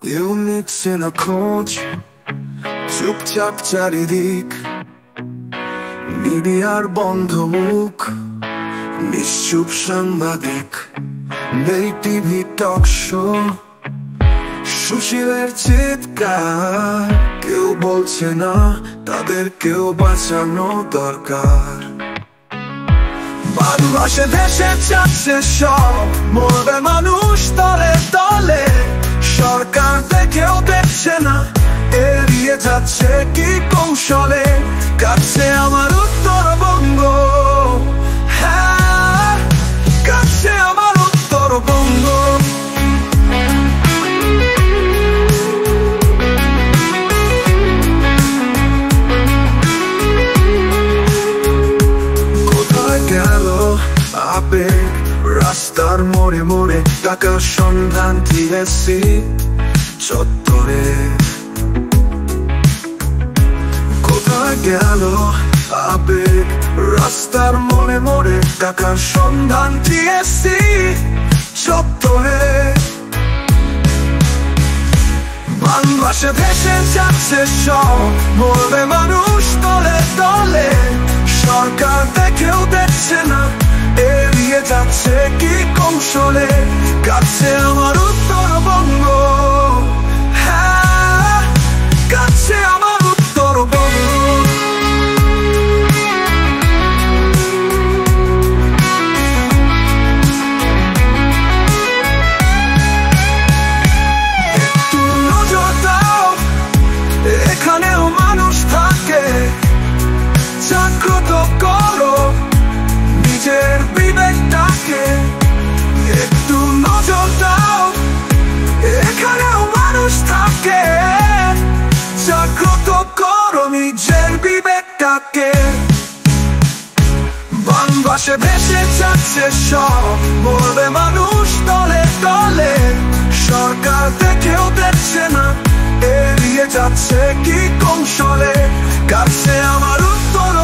কেউ নিচ্ছে না খোঁজ, চুপচাপ চারিদিক, মিডিয়ার বন্ধ মুখ, নিশ্চুপ সাংবাদিক। নেই টিভি টক শো, সুশীলের চিৎকার। কেউ বলছে না তাদের কেউ বাঁচানো দরকার। বাংলাদেশে দেশে যাচ্ছে সব, মরবে মানুষ তলে তলে। সরকার দেখেও দেখছে না, এড়িয়ে যাচ্ছে কি কৌশলে। কাছে আমার উত্তরবঙ্গ, হ্যাঁ কাছে আমার উত্তরবঙ্গ। কোথায় গেল আবেগ, রাস্তার মোড়ে মোড়ে টাকার সন্ধান টিএসসি চত্বরে। কোথায় গেল আবেগ, রাস্তার মোড়ে মোড়ে টাকার সন্ধান টিএসসি চত্বরে। বাংলাদেশে ভেসে যাচ্ছে সব, মরবে মানুষ তলে তলে। সরকার দেখেও দেখছে না, এড়িয়ে যাচ্ছে কি কৌশলে। কাছে আমার উত্তরবঙ্গ, হ্যাঁ কাছে আমার উত্তরবঙ্গ। একটু নজর দাও, এখানেও মানুষ থাকে। জাগ্রত করো নিজের বিবেকটাকে। একটু নজর দাও, এখানেও মানুষ থাকে। জাগ্রত করো নিজের বিবেকটাকে। বাংলাদেশে ভেসে যাচ্ছে সব, মরবে মানুষ তলে তলে। সরকার দেখেও দেখছে না, এড়িয়ে যাচ্ছে কি কৌশলে। কাছে আমার উত্তর